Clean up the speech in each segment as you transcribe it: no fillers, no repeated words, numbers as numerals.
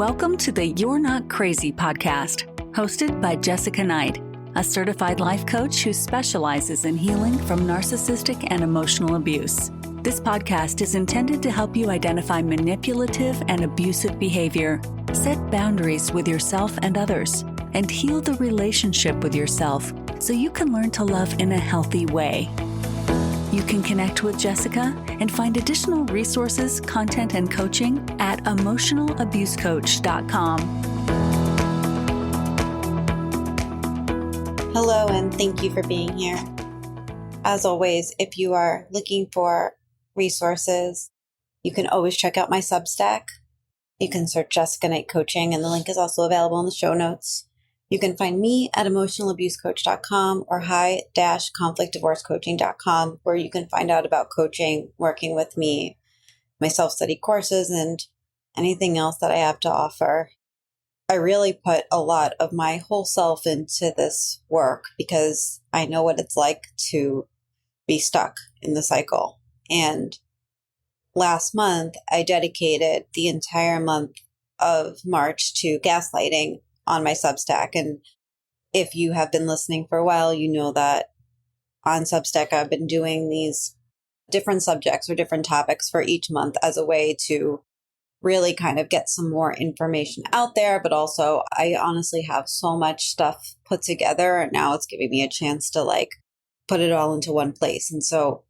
Welcome to the You're Not Crazy podcast, hosted by Jessica Knight, a certified life coach who specializes in healing from narcissistic and emotional abuse. This podcast is intended to help you identify manipulative and abusive behavior, set boundaries with yourself and others, and heal the relationship with yourself so you can learn to love in a healthy way. You can connect with Jessica and find additional resources, content, and coaching at emotionalabusecoach.com. Hello, and thank you for being here. As always, if you are looking for resources, you can always check out my Substack. You can search Jessica Knight Coaching, and the link is also available in the show notes. You can find me at emotionalabusecoach.com or high-conflictdivorcecoaching.com, where you can find out about coaching, working with me, my self-study courses, and anything else that I have to offer. I really put a lot of my whole self into this work because I know what it's like to be stuck in the cycle. And last month, I dedicated the entire month of March to gaslighting on my Substack. And if you have been listening for a while, you know that on Substack, I've been doing these different subjects or different topics for each month as a way to really kind of get some more information out there. But also, I honestly have so much stuff put together, and now it's giving me a chance to put it all into one place. And so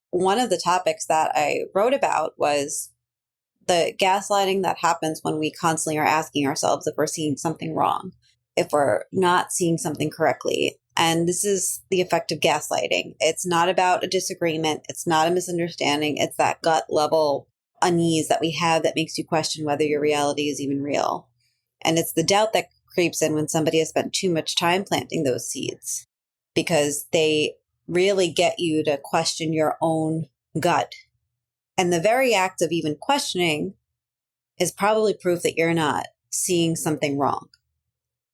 one of the topics that I wrote about was the gaslighting that happens when we constantly are asking ourselves if we're seeing something wrong, if we're not seeing something correctly. And this is the effect of gaslighting. It's not about a disagreement. It's not a misunderstanding. It's that gut level unease that we have that makes you question whether your reality is even real. And it's the doubt that creeps in when somebody has spent too much time planting those seeds, because they really get you to question your own gut. And the very act of even questioning is probably proof that you're not seeing something wrong.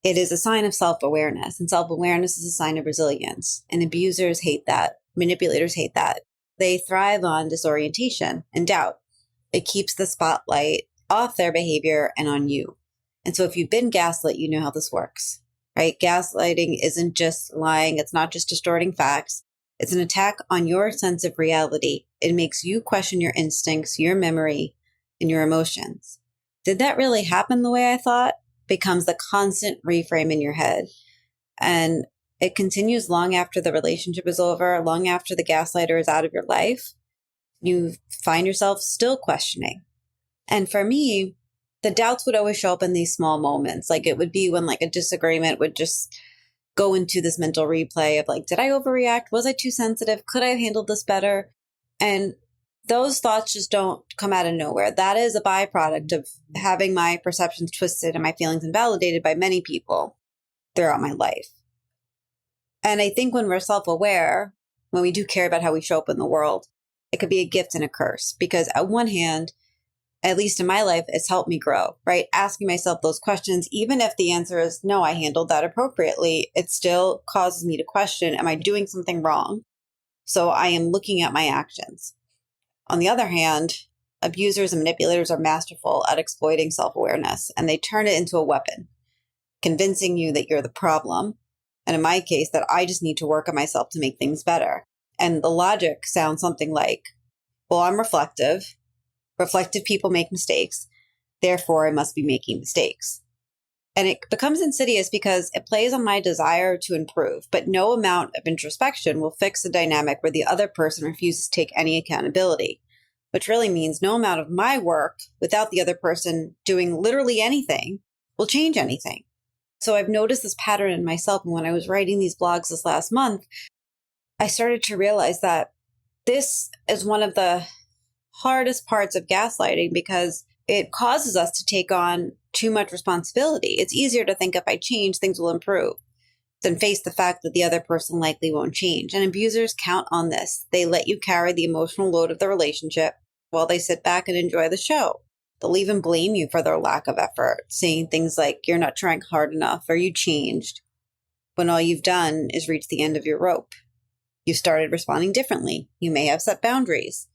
It is a sign of self-awareness, and self-awareness is a sign of resilience. And abusers hate that. Manipulators hate that. They thrive on disorientation and doubt. It keeps the spotlight off their behavior and on you. And so if you've been gaslit, you know how this works, right? Gaslighting isn't just lying. It's not just distorting facts. It's an attack on your sense of reality. It makes you question your instincts, your memory, and your emotions. Did that really happen the way I thought? Becomes the constant reframe in your head. And it continues long after the relationship is over, long after the gaslighter is out of your life. You find yourself still questioning. And for me, the doubts would always show up in these small moments. It would be when a disagreement would just go into this mental replay of did I overreact? Was I too sensitive? Could I have handled this better? And those thoughts just don't come out of nowhere. That is a byproduct of having my perceptions twisted and my feelings invalidated by many people throughout my life. And I think when we're self-aware, when we do care about how we show up in the world, it could be a gift and a curse, because at one hand, at least in my life, it's helped me grow, right? Asking myself those questions, even if the answer is no, I handled that appropriately, it still causes me to question, am I doing something wrong? So I am looking at my actions. On the other hand, abusers and manipulators are masterful at exploiting self-awareness, and they turn it into a weapon, convincing you that you're the problem. And in my case, that I just need to work on myself to make things better. And the logic sounds something like, well, I'm reflective. Reflective people make mistakes. Therefore, I must be making mistakes. And it becomes insidious because it plays on my desire to improve, but no amount of introspection will fix the dynamic where the other person refuses to take any accountability, which really means no amount of my work without the other person doing literally anything will change anything. So I've noticed this pattern in myself. And when I was writing these blogs this last month, I started to realize that this is one of the hardest parts of gaslighting, because it causes us to take on too much responsibility. It's easier to think if I change, things will improve, than face the fact that the other person likely won't change. And abusers count on this. They let you carry the emotional load of the relationship while they sit back and enjoy the show. They'll even blame you for their lack of effort, saying things like, you're not trying hard enough, or you changed, when all you've done is reach the end of your rope. You started responding differently. You may have set boundaries,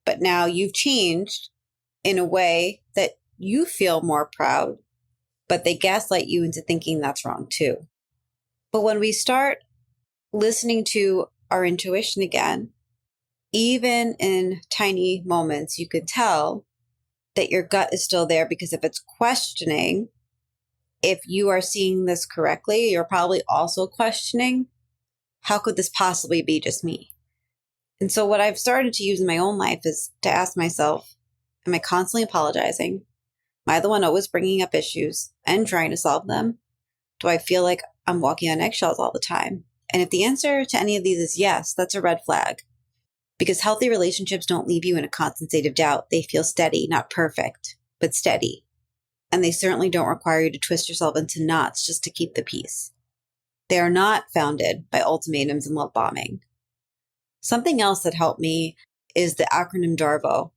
but now you've changed in a way that you feel more proud, but they gaslight you into thinking that's wrong too. But when we start listening to our intuition again, even in tiny moments, you can tell that your gut is still there, because if it's questioning if you are seeing this correctly, you're probably also questioning, how could this possibly be just me? And so what I've started to use in my own life is to ask myself, am I constantly apologizing? Am I the one always bringing up issues and trying to solve them? Do I feel like I'm walking on eggshells all the time? And if the answer to any of these is yes, that's a red flag. Because healthy relationships don't leave you in a constant state of doubt. They feel steady, not perfect, but steady. And they certainly don't require you to twist yourself into knots just to keep the peace. They are not founded by ultimatums and love bombing. Something else that helped me is the acronym DARVO,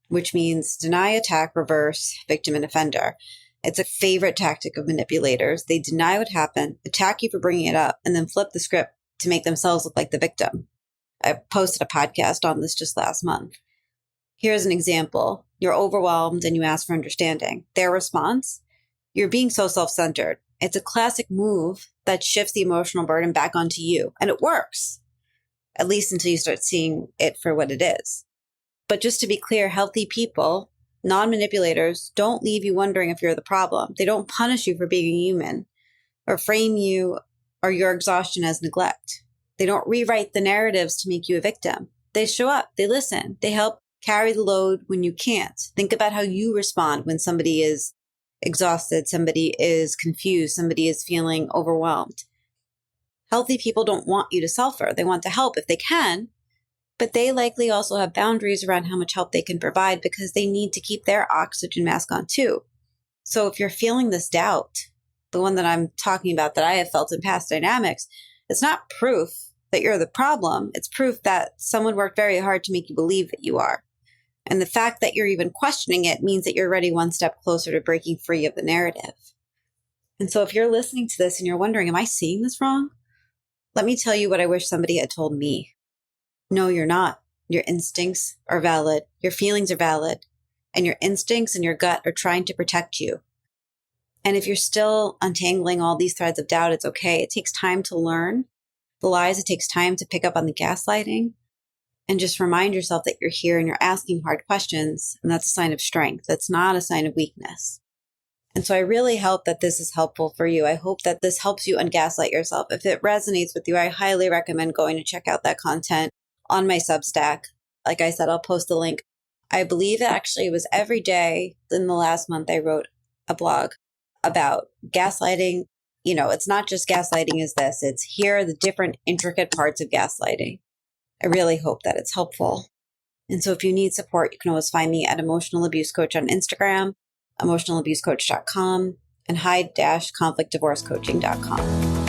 which means deny, attack, reverse, victim, and offender. It's a favorite tactic of manipulators. They deny what happened, attack you for bringing it up, and then flip the script to make themselves look like the victim. I posted a podcast on this just last month. Here's an example. You're overwhelmed and you ask for understanding. Their response? You're being so self-centered. It's a classic move that shifts the emotional burden back onto you. And it works, at least until you start seeing it for what it is. But just to be clear, healthy people, non-manipulators, don't leave you wondering if you're the problem. They don't punish you for being human or frame you or your exhaustion as neglect. They don't rewrite the narratives to make you a victim. They show up, they listen, they help carry the load when you can't. Think about how you respond when somebody is exhausted, somebody is confused, somebody is feeling overwhelmed. Healthy people don't want you to suffer. They want to help if they can, but they likely also have boundaries around how much help they can provide because they need to keep their oxygen mask on too. So if you're feeling this doubt, the one that I'm talking about that I have felt in past dynamics, it's not proof that you're the problem. It's proof that someone worked very hard to make you believe that you are. And the fact that you're even questioning it means that you're already one step closer to breaking free of the narrative. And so if you're listening to this and you're wondering, am I seeing this wrong? Let me tell you what I wish somebody had told me. No, you're not. Your instincts are valid. Your feelings are valid. And your instincts and your gut are trying to protect you. And if you're still untangling all these threads of doubt, it's okay. It takes time to learn the lies. It takes time to pick up on the gaslighting. And just remind yourself that you're here and you're asking hard questions. And that's a sign of strength. That's not a sign of weakness. And so I really hope that this is helpful for you. I hope that this helps you ungaslight yourself. If it resonates with you, I highly recommend going to check out that content on my Substack. Like I said, I'll post the link. I believe actually it was every day in the last month I wrote a blog about gaslighting. You know, it's not just gaslighting is this. It's here are the different intricate parts of gaslighting. I really hope that it's helpful. And so if you need support, you can always find me at Emotional Abuse Coach on Instagram, emotionalabusecoach.com, and hide-conflictdivorcecoaching.com.